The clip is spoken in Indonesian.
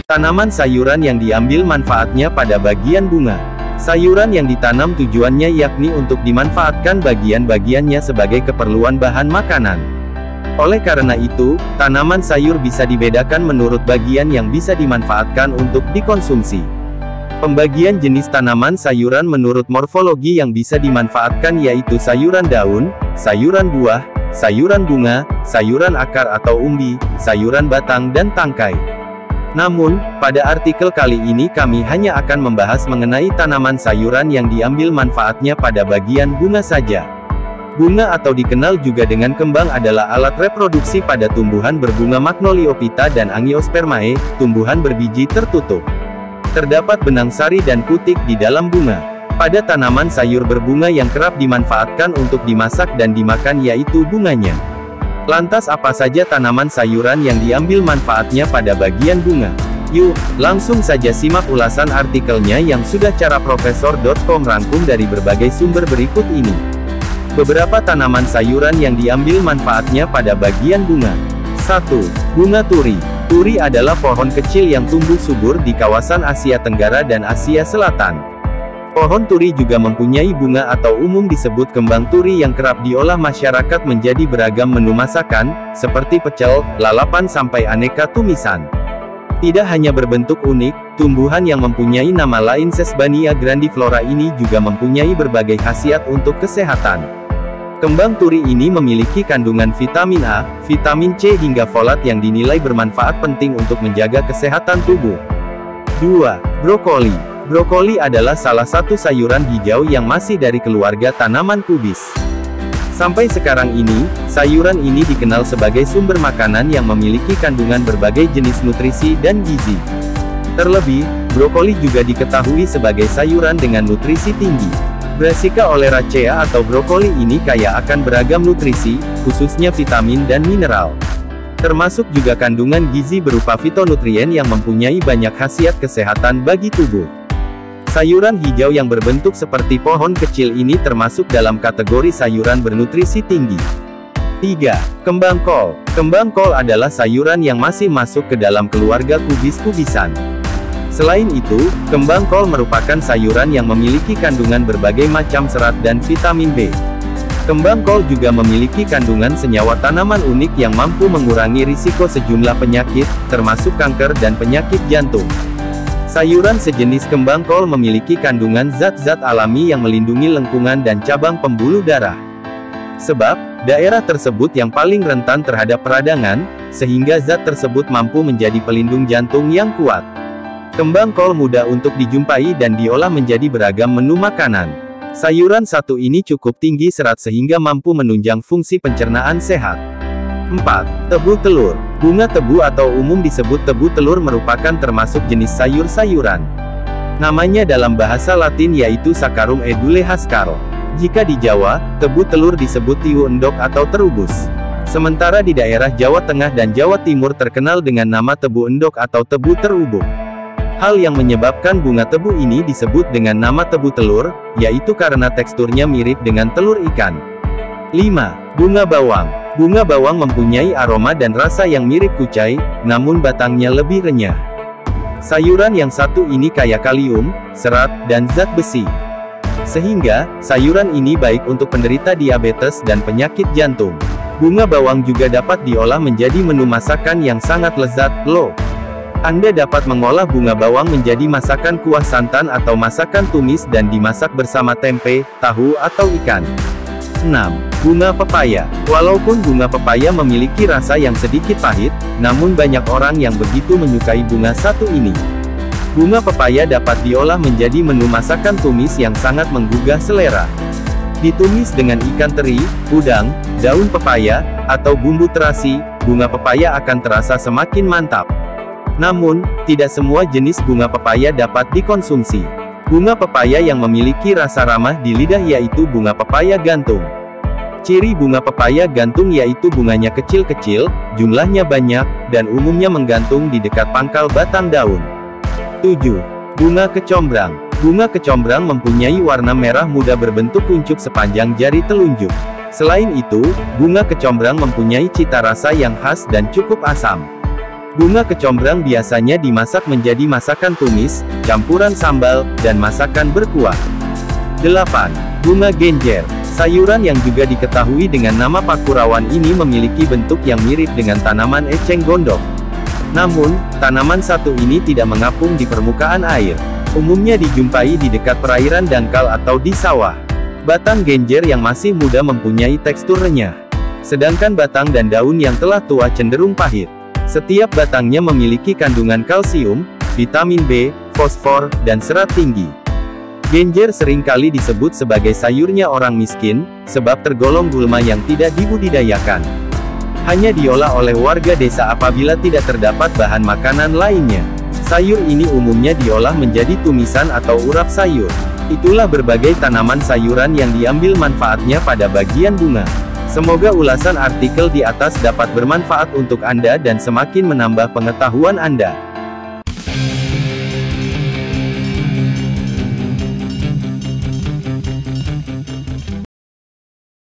Tanaman sayuran yang diambil manfaatnya pada bagian bunga. Sayuran yang ditanam tujuannya yakni untuk dimanfaatkan bagian-bagiannya sebagai keperluan bahan makanan. Oleh karena itu, tanaman sayur bisa dibedakan menurut bagian yang bisa dimanfaatkan untuk dikonsumsi. Pembagian jenis tanaman sayuran menurut morfologi yang bisa dimanfaatkan yaitu sayuran daun, sayuran buah, sayuran bunga, sayuran akar atau umbi, sayuran batang dan tangkai. Namun, pada artikel kali ini kami hanya akan membahas mengenai tanaman sayuran yang diambil manfaatnya pada bagian bunga saja. Bunga atau dikenal juga dengan kembang adalah alat reproduksi pada tumbuhan berbunga Magnoliophyta dan Angiospermae, tumbuhan berbiji tertutup. Terdapat benang sari dan putik di dalam bunga. Pada tanaman sayur berbunga yang kerap dimanfaatkan untuk dimasak dan dimakan yaitu bunganya. Lantas apa saja tanaman sayuran yang diambil manfaatnya pada bagian bunga? Yuk, langsung saja simak ulasan artikelnya yang sudah caraprofesor.com rangkum dari berbagai sumber berikut ini. Beberapa tanaman sayuran yang diambil manfaatnya pada bagian bunga. 1. Bunga turi. Turi adalah pohon kecil yang tumbuh subur di kawasan Asia Tenggara dan Asia Selatan. Pohon turi juga mempunyai bunga atau umum disebut kembang turi yang kerap diolah masyarakat menjadi beragam menu masakan, seperti pecel, lalapan sampai aneka tumisan. Tidak hanya berbentuk unik, tumbuhan yang mempunyai nama lain Sesbania grandiflora ini juga mempunyai berbagai khasiat untuk kesehatan. Kembang turi ini memiliki kandungan vitamin A, vitamin C hingga folat yang dinilai bermanfaat penting untuk menjaga kesehatan tubuh. 2. Brokoli. Brokoli adalah salah satu sayuran hijau yang masih dari keluarga tanaman kubis. Sampai sekarang ini, sayuran ini dikenal sebagai sumber makanan yang memiliki kandungan berbagai jenis nutrisi dan gizi. Terlebih, brokoli juga diketahui sebagai sayuran dengan nutrisi tinggi. Brassica oleracea atau brokoli ini kaya akan beragam nutrisi, khususnya vitamin dan mineral. Termasuk juga kandungan gizi berupa fitonutrien yang mempunyai banyak khasiat kesehatan bagi tubuh. Sayuran hijau yang berbentuk seperti pohon kecil ini termasuk dalam kategori sayuran bernutrisi tinggi. 3. Kembang kol. Kembang kol adalah sayuran yang masih masuk ke dalam keluarga kubis-kubisan. Selain itu, kembang kol merupakan sayuran yang memiliki kandungan berbagai macam serat dan vitamin B. Kembang kol juga memiliki kandungan senyawa tanaman unik yang mampu mengurangi risiko sejumlah penyakit, termasuk kanker dan penyakit jantung. Sayuran sejenis kembang kol memiliki kandungan zat-zat alami yang melindungi lengkungan dan cabang pembuluh darah. Sebab, daerah tersebut yang paling rentan terhadap peradangan, sehingga zat tersebut mampu menjadi pelindung jantung yang kuat. Kembang kol mudah untuk dijumpai dan diolah menjadi beragam menu makanan. Sayuran satu ini cukup tinggi serat sehingga mampu menunjang fungsi pencernaan sehat. 4. Tebu telur. Bunga tebu atau umum disebut tebu telur merupakan termasuk jenis sayur-sayuran. Namanya dalam bahasa Latin yaitu Saccharum edule-Haskaro. Jika di Jawa, tebu telur disebut tiu endok atau terubus. Sementara di daerah Jawa Tengah dan Jawa Timur terkenal dengan nama tebu endok atau tebu terubuk. Hal yang menyebabkan bunga tebu ini disebut dengan nama tebu telur, yaitu karena teksturnya mirip dengan telur ikan. 5. Bunga bawang. Bunga bawang mempunyai aroma dan rasa yang mirip kucai, namun batangnya lebih renyah. Sayuran yang satu ini kaya kalium, serat, dan zat besi. Sehingga, sayuran ini baik untuk penderita diabetes dan penyakit jantung. Bunga bawang juga dapat diolah menjadi menu masakan yang sangat lezat, loh. Anda dapat mengolah bunga bawang menjadi masakan kuah santan atau masakan tumis dan dimasak bersama tempe, tahu atau ikan. 6. Bunga pepaya. Walaupun bunga pepaya memiliki rasa yang sedikit pahit, namun banyak orang yang begitu menyukai bunga satu ini. Bunga pepaya dapat diolah menjadi menu masakan tumis yang sangat menggugah selera. Ditumis dengan ikan teri, udang, daun pepaya, atau bumbu terasi, bunga pepaya akan terasa semakin mantap. Namun, tidak semua jenis bunga pepaya dapat dikonsumsi. Bunga pepaya yang memiliki rasa ramah di lidah yaitu bunga pepaya gantung. Ciri bunga pepaya gantung yaitu bunganya kecil-kecil, jumlahnya banyak, dan umumnya menggantung di dekat pangkal batang daun. 7. Bunga kecombrang. Bunga kecombrang mempunyai warna merah muda berbentuk kuncup sepanjang jari telunjuk. Selain itu, bunga kecombrang mempunyai cita rasa yang khas dan cukup asam. Bunga kecombrang biasanya dimasak menjadi masakan tumis, campuran sambal, dan masakan berkuah. 8. Bunga genjer. Sayuran yang juga diketahui dengan nama pakurawan ini memiliki bentuk yang mirip dengan tanaman eceng gondok. Namun, tanaman satu ini tidak mengapung di permukaan air. Umumnya dijumpai di dekat perairan dangkal atau di sawah. Batang genjer yang masih muda mempunyai tekstur renyah. Sedangkan batang dan daun yang telah tua cenderung pahit. Setiap batangnya memiliki kandungan kalsium, vitamin B, fosfor, dan serat tinggi. Genjer seringkali disebut sebagai sayurnya orang miskin, sebab tergolong gulma yang tidak dibudidayakan. Hanya diolah oleh warga desa apabila tidak terdapat bahan makanan lainnya. Sayur ini umumnya diolah menjadi tumisan atau urap sayur. Itulah berbagai tanaman sayuran yang diambil manfaatnya pada bagian bunga. Semoga ulasan artikel di atas dapat bermanfaat untuk Anda dan semakin menambah pengetahuan Anda.